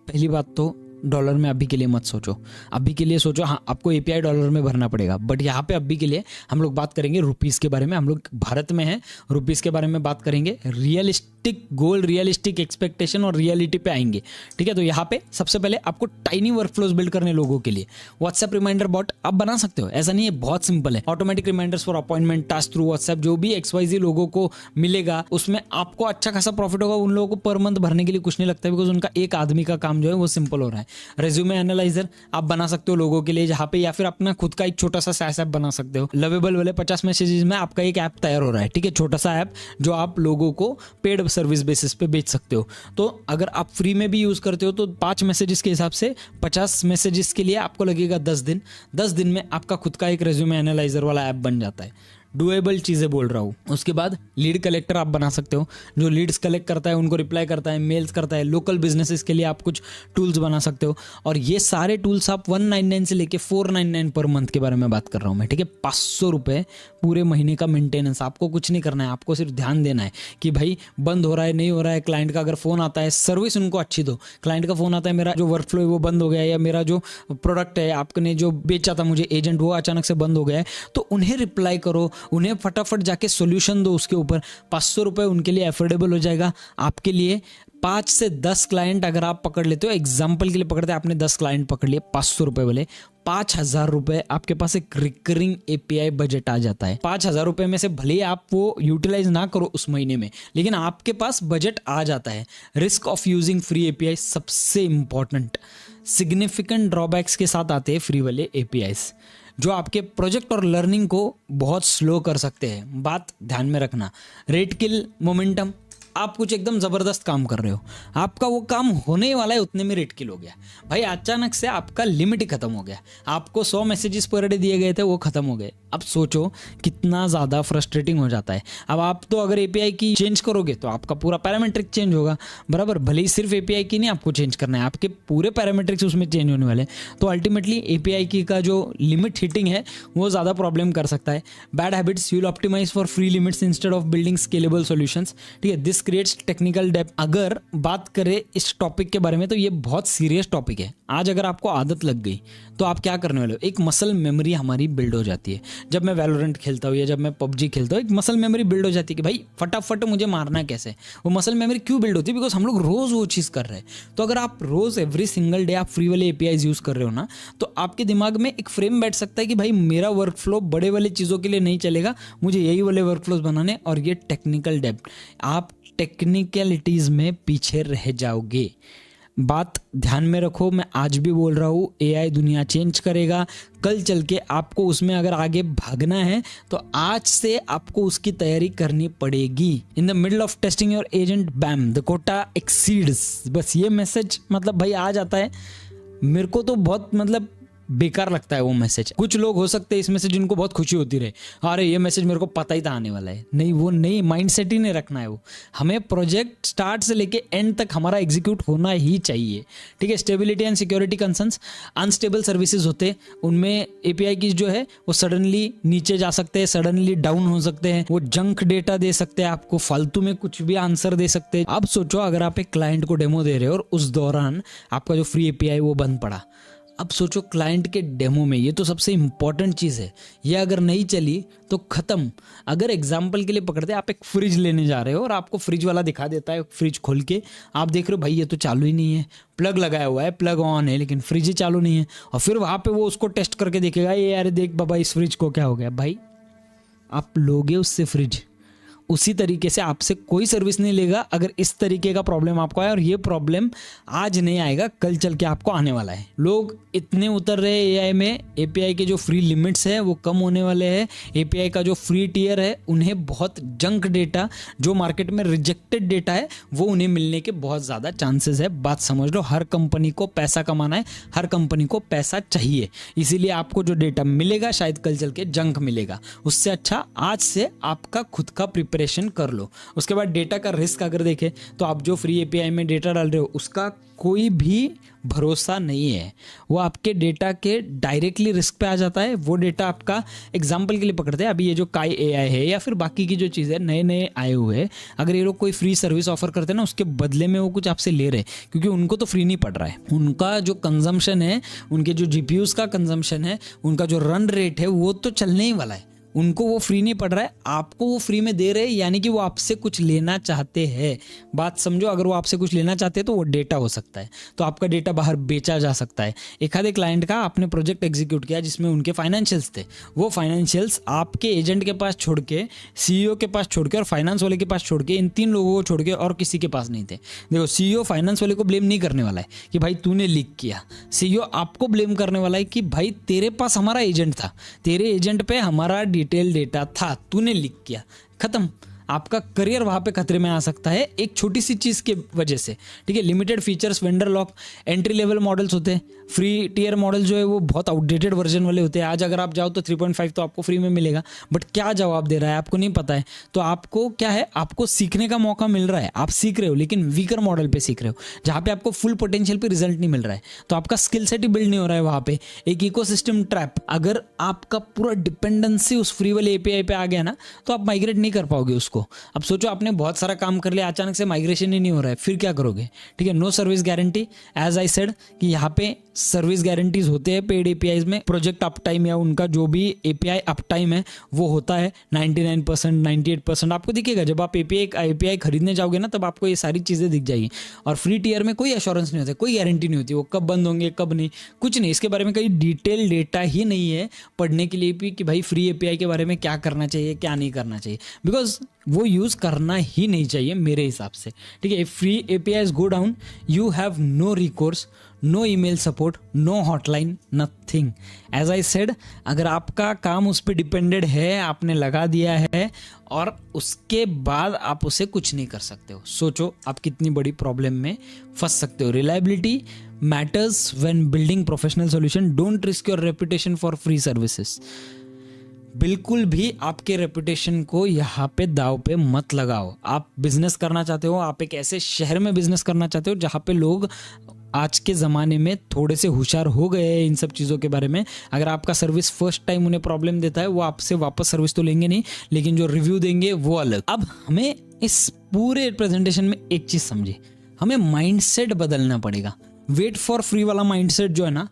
S1: पहली बात तो डॉलर में अभी के लिए मत सोचो, अभी के लिए सोचो हाँ आपको एपीआई डॉलर में भरना पड़ेगा, बट यहाँ पे अभी के लिए हम लोग बात करेंगे रुपीज़ के बारे में। हम लोग भारत में हैं, रुपीज़ के बारे में बात करेंगे। रियलिस्टिक गोल, रियलिस्टिक एक्सपेक्टेशन और रियलिटी पे आएंगे, ठीक है। तो यहाँ पे सबसे पहले आपको टाइनी वर्कफ्लोज बिल्ड करने लोगों के लिए व्हाट्सएप रिमाइंडर बॉट आप बना सकते हो। ऐसा नहीं है, बहुत सिंपल है। Automatic reminders for appointment task through WhatsApp, जो भी XYZ लोगों को मिलेगा उसमें आपको अच्छा खासा प्रॉफिट होगा। उन लोगों को पर मंथ भरने के लिए कुछ नहीं लगता, बिकॉज उनका एक आदमी का काम जो है वो सिंपल हो रहा है। रेज्यूमे एनालाइजर आप बना सकते हो लोगों के लिए जहाँ पे, या फिर अपना खुद का एक छोटा सा SaaS ऐप बना सकते हो। लवेबल वाले 50 मैसेजेस में आपका एक ऐप तैयार हो रहा है, ठीक है, छोटा सा ऐप जो आप लोगों को पेड सर्विस बेसिस पे बेच सकते हो। तो अगर आप फ्री में भी यूज करते हो तो 5 मैसेजेस के हिसाब से 50 मैसेजेस के लिए आपको लगेगा 10 दिन। 10 दिन में आपका खुद का एक रेज्यूमे एनालाइजर वाला ऐप बन जाता है। डुएबल चीज़ें बोल रहा हूँ। उसके बाद लीड कलेक्टर आप बना सकते हो, जो लीड्स कलेक्ट करता है उनको रिप्लाई करता है, मेल्स करता है। लोकल बिजनेसेस के लिए आप कुछ टूल्स बना सकते हो, और ये सारे टूल्स आप 199 से लेके 499 पर मंथ के बारे में बात कर रहा हूँ मैं, ठीक है। 500 रुपये पूरे महीने का मेंटेनेंस। आपको कुछ नहीं करना है, आपको सिर्फ ध्यान देना है कि भाई बंद हो रहा है नहीं हो रहा है। क्लाइंट का अगर फ़ोन आता है, सर्विस उनको अच्छी दो। क्लाइंट का फ़ोन आता है मेरा जो वर्कफ्लो है वो बंद हो गया है, या मेरा जो प्रोडक्ट है आपने जो बेचा था मुझे एजेंट वो अचानक से बंद हो गया है, तो उन्हें रिप्लाई करो, उन्हें फटाफट जाके सोल्यूशन दो उसके ऊपर। 500 रुपये उनके लिए एफोर्डेबल हो जाएगा आपके लिए। 5 से 10 क्लाइंट अगर आप पकड़ लेते हो, एग्जाम्पल के लिए पकड़ते हैं, आपने 10 क्लाइंट पकड़ लिए 500 रुपये वाले, 5000 रुपये आपके पास एक रिकरिंग एपीआई बजट आ जाता है। 5000 रुपये में से भले आप वो यूटिलाइज ना करो उस महीने में, लेकिन आपके पास बजट आ जाता है। Risk of using free API सबसे इंपॉर्टेंट, सिग्निफिकेंट ड्रॉबैक्स के साथ आते हैं फ्री वाले एपीआईस, जो आपके प्रोजेक्ट और लर्निंग को बहुत स्लो कर सकते हैं। बात ध्यान में रखना। रेट किल मोमेंटम, आप कुछ एकदम ज़बरदस्त काम कर रहे हो, आपका वो काम होने वाला है उतने में रेट किल हो गया भाई, अचानक से आपका लिमिट ही खत्म हो गया। आपको 100 मैसेजेस पर डे दिए गए थे, वो खत्म हो गए। अब सोचो कितना ज़्यादा फ्रस्ट्रेटिंग हो जाता है। अब आप तो अगर एपीआई की चेंज करोगे तो आपका पूरा पैरामीट्रिक चेंज होगा, बराबर। भले ही सिर्फ एपीआई की नहीं आपको चेंज करना है, आपके पूरे पैरामीट्रिक्स उसमें चेंज होने वाले हैं। तो अल्टीमेटली एपीआई की का जो लिमिट हिटिंग है वो ज़्यादा प्रॉब्लम कर सकता है। Bad habits, you will optimise for free limits instead of building scalable solutions, ठीक है। This creates technical depth. अगर बात करें इस टॉपिक के बारे में तो ये बहुत सीरियस टॉपिक है। आज अगर आपको आदत लग गई तो आप क्या करने वाले हो, एक मसल मेमोरी हमारी बिल्ड हो जाती है। जब मैं वैलोरेंट खेलता हूँ या जब मैं पबजी खेलता हूँ, एक मसल मेमोरी बिल्ड हो जाती है कि भाई फटाफट मुझे मारना है कैसे। वो मसल मेमोरी क्यों बिल्ड होती है, बिकॉज हम लोग रोज़ वो चीज़ कर रहे हैं। तो अगर आप रोज़ एवरी सिंगल डे आप फ्री वाले एपीआईज यूज़ कर रहे हो ना, तो आपके दिमाग में एक फ्रेम बैठ सकता है कि भाई मेरा वर्क फ्लो बड़े वाले चीज़ों के लिए नहीं चलेगा, मुझे यही वाले वर्क फ्लोज बनाने। और ये टेक्निकल डेप्थ, आप टेक्निकलिटीज़ में पीछे रह जाओगे। बात ध्यान में रखो, मैं आज भी बोल रहा हूँ, एआई दुनिया चेंज करेगा। कल चल के आपको उसमें अगर आगे भागना है तो आज से आपको उसकी तैयारी करनी पड़ेगी। In the middle of testing your agent, bam the quota exceeds. बस ये मैसेज मतलब भाई आ जाता है मेरे को तो बहुत मतलब बेकार लगता है वो मैसेज। कुछ लोग हो सकते हैं इसमें से जिनको बहुत खुशी होती रहे, अरे ये मैसेज मेरे को पता ही था आने वाला है। नहीं, वो नहीं, माइंडसेट ही नहीं रखना है वो। हमें प्रोजेक्ट स्टार्ट से लेके एंड तक हमारा एग्जीक्यूट होना ही चाहिए, ठीक है। Stability and security concerns, unstable services होते, उनमें एपीआई की जो है वो सडनली नीचे जा सकते हैं, सडनली डाउन हो सकते हैं, वो जंक डेटा दे सकते हैं, आपको फालतू में कुछ भी आंसर दे सकते हैं। अब सोचो अगर आप एक क्लाइंट को डेमो दे रहे हो और उस दौरान आपका जो फ्री एपीआई वो बंद पड़ा। अब सोचो क्लाइंट के डेमो में, ये तो सबसे इंपॉर्टेंट चीज़ है, ये अगर नहीं चली तो ख़त्म। अगर एग्जाम्पल के लिए पकड़ते, आप एक फ्रिज लेने जा रहे हो और आपको फ्रिज वाला दिखा देता है, फ्रिज खोल के आप देख रहे हो भाई ये तो चालू ही नहीं है, प्लग लगाया हुआ है, प्लग ऑन है लेकिन फ्रिज ही चालू नहीं है, और फिर वहाँ पे वो उसको टेस्ट करके देखेगा, ये यार देख बाबा इस फ्रिज को क्या हो गया। भाई आप लोगे उससे फ्रिज, उसी तरीके से आपसे कोई सर्विस नहीं लेगा अगर इस तरीके का प्रॉब्लम आपको आए। और ये प्रॉब्लम आज नहीं आएगा, कल चल के आपको आने वाला है। लोग इतने उतर रहे एआई में, एपीआई के जो फ्री लिमिट्स है वो कम होने वाले हैं, एपीआई का जो फ्री टियर है उन्हें बहुत जंक डेटा, जो मार्केट में रिजेक्टेड डेटा है, वो उन्हें मिलने के बहुत ज़्यादा चांसेस है। बात समझ लो, हर कंपनी को पैसा कमाना है, हर कंपनी को पैसा चाहिए, इसीलिए आपको जो डेटा मिलेगा शायद कल चल के जंक मिलेगा। उससे अच्छा आज से आपका खुद का कर लो। उसके बाद डेटा का रिस्क अगर देखें तो आप जो फ्री एपीआई में डेटा डाल रहे हो उसका कोई भी भरोसा नहीं है, वो आपके डेटा के डायरेक्टली रिस्क पे आ जाता है। वो डेटा आपका, एग्जांपल के लिए पकड़ते हैं, अभी ये जो काई एआई है या फिर बाकी की जो चीज़ है, नए नए आए हुए हैं, अगर ये लोग कोई फ्री सर्विस ऑफर करते हैं ना, उसके बदले में वो कुछ आपसे ले रहे हैं, क्योंकि उनको तो फ्री नहीं पड़ रहा है। उनका जो कंजम्पशन है, उनके जो जीपीयूज का कंजम्पशन है, उनका जो रन रेट है वो तो चलने ही वाला है, उनको वो फ्री नहीं पड़ रहा है, आपको वो फ्री में दे रहे हैं, यानी कि वो आपसे कुछ लेना चाहते हैं। बात समझो, अगर वो आपसे कुछ लेना चाहते हैं तो वो डेटा हो सकता है, तो आपका डेटा बाहर बेचा जा सकता है। एक आधे क्लाइंट का आपने प्रोजेक्ट एग्जीक्यूट किया जिसमें उनके फाइनेंशियल्स थे, वो फाइनेंशियल्स आपके एजेंट के पास छोड़ के, सीईओ के पास छोड़ के और फाइनेंस वाले के पास छोड़ के, इन तीन लोगों को छोड़ के और किसी के पास नहीं थे। देखो, सीईओ फाइनेंस वाले को ब्लेम नहीं करने वाला है कि भाई तूने लीक किया, सीईओ आपको ब्लेम करने वाला है कि भाई तेरे पास हमारा एजेंट था, तेरे एजेंट पे हमारा डिटेल डेटा था, तूने लीक किया, खत्म। आपका करियर वहां पे खतरे में आ सकता है एक छोटी सी चीज के वजह से, ठीक है। Limited features, vendor lock, entry level models होते हैं, फ्री टियर मॉडल जो है वो बहुत आउटडेटेड वर्जन वाले होते हैं। आज अगर आप जाओ तो 3.5 तो आपको फ्री में मिलेगा, बट क्या जवाब दे रहा है आपको नहीं पता है। तो आपको क्या है, आपको सीखने का मौका मिल रहा है, आप सीख रहे हो लेकिन वीकर मॉडल पे सीख रहे हो, जहाँ पे आपको फुल पोटेंशियल पे रिजल्ट नहीं मिल रहा है, तो आपका स्किल सेट ही बिल्ड नहीं हो रहा है। वहाँ पे एक इकोसिस्टम ट्रैप, अगर आपका पूरा डिपेंडेंसी उस फ्री वाले एपीआई पे आ गया ना, तो आप माइग्रेट नहीं कर पाओगे उसको। अब सोचो आपने बहुत सारा काम कर लिया, अचानक से माइग्रेशन ही नहीं हो रहा है, फिर क्या करोगे, ठीक है। No service guarantee, as I said कि यहाँ पे सर्विस गारंटीज होते हैं पेड एपीआईज में। प्रोजेक्ट अप टाइम या उनका जो भी एपीआई अप टाइम है वो होता है 99%, 98%। आपको दिखेगा जब आप एपीआई खरीदने जाओगे ना, तब आपको ये सारी चीज़ें दिख जाएगी। और फ्री टियर में कोई एश्योरेंस नहीं होता, कोई गारंटी नहीं होती, वो कब बंद होंगे कब नहीं, कुछ नहीं, इसके बारे में कोई डिटेल डेटा ही नहीं है पढ़ने के लिए भी कि भाई फ्री एपीआई के बारे में क्या करना चाहिए क्या नहीं करना चाहिए, बिकॉज वो यूज़ करना ही नहीं चाहिए मेरे हिसाब से, ठीक है। Free APIs go down, you have no recourse, no email support, no hotline, nothing. As I said, अगर आपका काम उस पर डिपेंडेड है, आपने लगा दिया है और उसके बाद आप उसे कुछ नहीं कर सकते हो, सोचो आप कितनी बड़ी प्रॉब्लम में फंस सकते हो। Reliability matters when building professional solution, don't risk your reputation for free services. बिल्कुल भी आपके रेपुटेशन को यहाँ पे दाव पे मत लगाओ। आप बिजनेस करना चाहते हो, आप एक ऐसे शहर में बिजनेस करना चाहते हो जहाँ पे लोग आज के ज़माने में थोड़े से होशियार हो गए हैं इन सब चीज़ों के बारे में। अगर आपका सर्विस फर्स्ट टाइम उन्हें प्रॉब्लम देता है, वो आपसे वापस सर्विस तो लेंगे नहीं, लेकिन जो रिव्यू देंगे वो अलग। अब हमें इस पूरे प्रेजेंटेशन में एक चीज़ समझे, हमें माइंडसेट बदलना पड़ेगा। वेट फॉर फ्री वाला माइंडसेट जो है ना,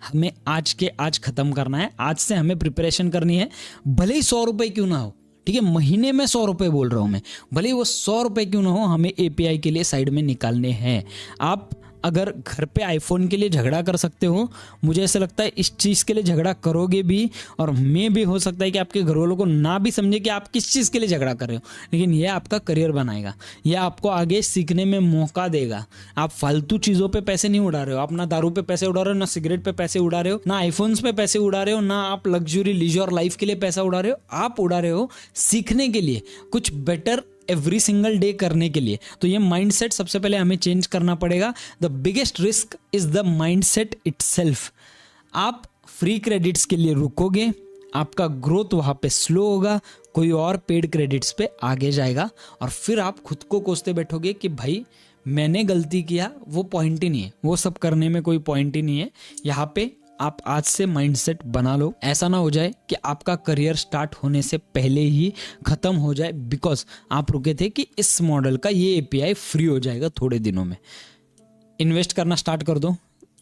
S1: हमें आज खत्म करना है। आज से हमें प्रिपरेशन करनी है, भले ही 100 रुपये क्यों ना हो, ठीक है। महीने में 100 रुपये बोल रहा हूँ मैं, भले ही वो 100 रुपये क्यों ना हो, हमें एपीआई के लिए साइड में निकालने हैं। आप अगर घर पे आईफोन के लिए झगड़ा कर सकते हो, मुझे ऐसा लगता है इस चीज़ के लिए झगड़ा करोगे भी, और मैं भी हो सकता है कि आपके घर वालों को ना भी समझे कि आप किस चीज़ के लिए झगड़ा कर रहे हो, लेकिन यह आपका करियर बनाएगा, यह आपको आगे सीखने में मौका देगा। आप फालतू चीज़ों पे पैसे नहीं उड़ा रहे हो, आप ना दारू पे पैसे उड़ा रहे हो, ना सिगरेट पे पैसे उड़ा रहे हो, ना आईफोन्स पे पैसे उड़ा रहे हो, ना आप लग्जरी लीजर लाइफ के लिए पैसा उड़ा रहे हो, आप उड़ा रहे हो सीखने के लिए, कुछ बेटर एवरी सिंगल डे करने के लिए। तो ये माइंडसेट सबसे पहले हमें चेंज करना पड़ेगा। The biggest risk is the mindset itself. आप फ्री क्रेडिट्स के लिए रुकोगे, आपका ग्रोथ वहाँ पे स्लो होगा, कोई और पेड क्रेडिट्स पे आगे जाएगा और फिर आप खुद को कोसते बैठोगे कि भाई मैंने गलती किया, वो पॉइंट ही नहीं है, वो सब करने में कोई पॉइंट ही नहीं है। यहाँ पे आप आज से माइंडसेट बना लो, ऐसा ना हो जाए कि आपका करियर स्टार्ट होने से पहले ही खत्म हो जाए बिकॉज आप रुके थे कि इस मॉडल का ये एपीआई फ्री हो जाएगा थोड़े दिनों में। इन्वेस्ट करना स्टार्ट कर दो,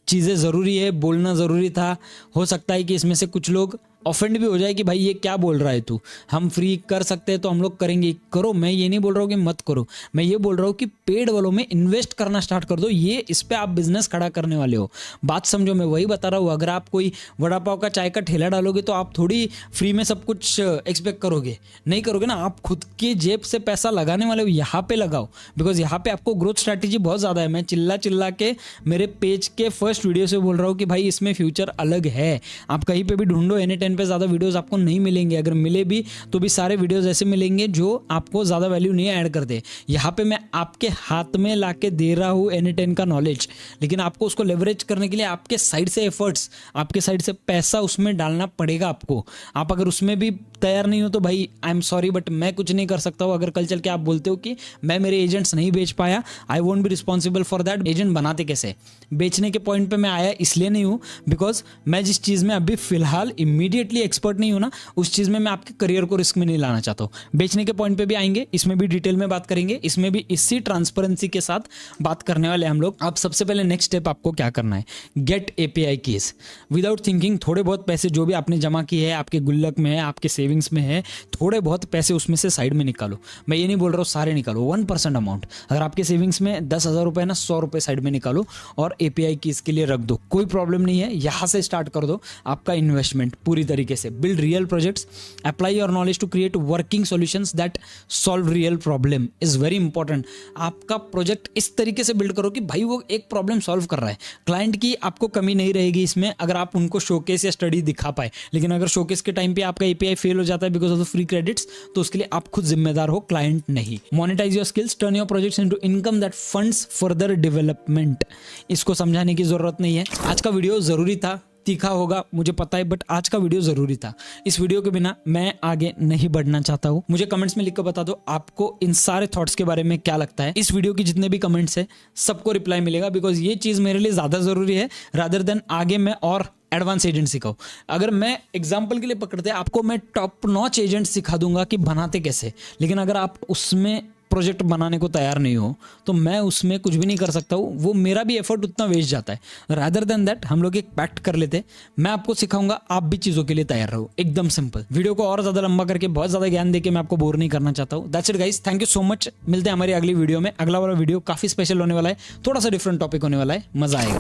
S1: चीज़ें ज़रूरी है, बोलना ज़रूरी था। हो सकता है कि इसमें से कुछ लोग ऑफेंड भी हो जाए कि भाई ये क्या बोल रहा है तू, हम फ्री कर सकते हैं तो हम लोग करेंगे, करो। मैं ये नहीं बोल रहा हूँ कि मत करो, मैं ये बोल रहा हूँ कि पेड वालों में इन्वेस्ट करना स्टार्ट कर दो, ये इस पे आप बिजनेस खड़ा करने वाले हो। बात समझो, मैं वही बता रहा हूँ। अगर आप कोई वड़ा पाव का चाय का ठेला डालोगे तो आप थोड़ी फ्री में सब कुछ एक्सपेक्ट करोगे, नहीं करोगे ना। आप खुद की जेब से पैसा लगाने वाले हो, यहाँ पे लगाओ बिकॉज यहाँ पे आपको ग्रोथ स्ट्रैटेजी बहुत ज़्यादा है। मैं चिल्ला के मेरे पेज के फर्स्ट वीडियो से बोल रहा हूँ कि भाई इसमें फ्यूचर अलग है। आप कहीं पे भी ढूंढो, N10 पे ज़्यादा वीडियोस आपको नहीं मिलेंगे, अगर मिले भी तो भी सारे वीडियोस ऐसे मिलेंगे जो आपको ज़्यादा वैल्यू नहीं ऐड करते। यहाँ पे मैं आपके हाथ में लाके दे रहा हूँ N10 का नॉलेज, लेकिन आपको उसको लेवरेज करने के लिए आपके साइड से एफर्ट्स, आपके साइड से पैसा उसमें डालना पड़ेगा आपको। आप अगर उसमें भी तैयार नहीं हो तो भाई आई एम सॉरी बट मैं कुछ नहीं कर सकता हूँ। अगर कल चल के आप बोलते हो कि मैं मेरे एजेंट्स नहीं बेच पाया, I won't be responsible for that. Agent बनाते कैसे, बेचने के पॉइंट पे मैं आया इसलिए नहीं हूँ बिकॉज मैं जिस चीज़ में अभी फिलहाल इमीडिएटली एक्सपर्ट नहीं हूँ ना, उस चीज़ में मैं आपके करियर को रिस्क में नहीं लाना चाहता हूँ। बेचने के पॉइंट पे भी आएंगे, इसमें भी डिटेल में बात करेंगे, इसमें भी इसी ट्रांसपेरेंसी के साथ बात करने वाले हम लोग। अब सबसे पहले नेक्स्ट स्टेप आपको क्या करना है, get API keys without thinking. थोड़े बहुत पैसे जो भी आपने जमा किए हैं, आपके गुल्लक में है, आपके सेविंग्स में है, थोड़े बहुत पैसे उसमें से साइड में निकालो। मैं ये नहीं बोल रहा हूँ सारे निकालो, 1% अमाउंट। अगर आपके सेविंग्स में 10,000 रुपए ना, 100 रुपए साइड में निकालो और एपीआई कीज के लिए रख दो, कोई प्रॉब्लम नहीं है। यहाँ से स्टार्ट कर दो आपका इन्वेस्टमेंट पूरी तरीके से। Build real projects, apply your knowledge to create working solutions that solve real problem is very important. आपका प्रोजेक्ट इस तरीके से बिल्ड करो कि भाई वो एक प्रॉब्लम सॉल्व कर रहा है। क्लाइंट की आपको कमी नहीं रहेगी इसमें अगर आप उनको शोकेस या स्टडी दिखा पाए, लेकिन अगर शोकेस के टाइम पे आपका एपीआई फेल हो जाता है because of the free credits, तो उसके लिए आप खुद जिम्मेदार हो, क्लाइंट नहीं। Monetise your skills, turn your projects into income that funds further development. इसको समझाने की जरूरत नहीं है। आज का वीडियो जरूरी था, तीखा होगा मुझे पता है, बट आज का वीडियो जरूरी था। इस वीडियो के बिना मैं आगे नहीं बढ़ना चाहता हूँ। मुझे कमेंट्स में लिख कर बता दो आपको इन सारे थॉट्स के बारे में क्या लगता है। इस वीडियो की जितने भी कमेंट्स है सबको रिप्लाई मिलेगा बिकॉज ये चीज़ मेरे लिए ज़्यादा ज़रूरी है रादर देन आगे मैं और एडवांस एजेंट सिखाऊं। अगर मैं एग्जाम्पल के लिए पकड़ते आपको मैं टॉप नॉच एजेंट सिखा दूंगा कि बनाते कैसे, लेकिन अगर आप उसमें प्रोजेक्ट बनाने को तैयार नहीं हो तो मैं उसमें कुछ भी नहीं कर सकता हूँ। वो मेरा भी एफर्ट उतना वेस्ट जाता है। रादर देन दैट हम लोग एक पैक्ट कर लेते, मैं आपको सिखाऊंगा, आप भी चीज़ों के लिए तैयार रहो। एकदम सिंपल। वीडियो को और ज़्यादा लंबा करके बहुत ज़्यादा ज्ञान देके मैं आपको बोर नहीं करना चाहता हूँ। That's it guys, thank you so much. मिलते हैं हमारी अगली वीडियो में। अगला वाला वीडियो काफ़ी स्पेशल होने वाला है, थोड़ा सा डिफरेंट टॉपिक होने वाला है, मज़ा आएगा।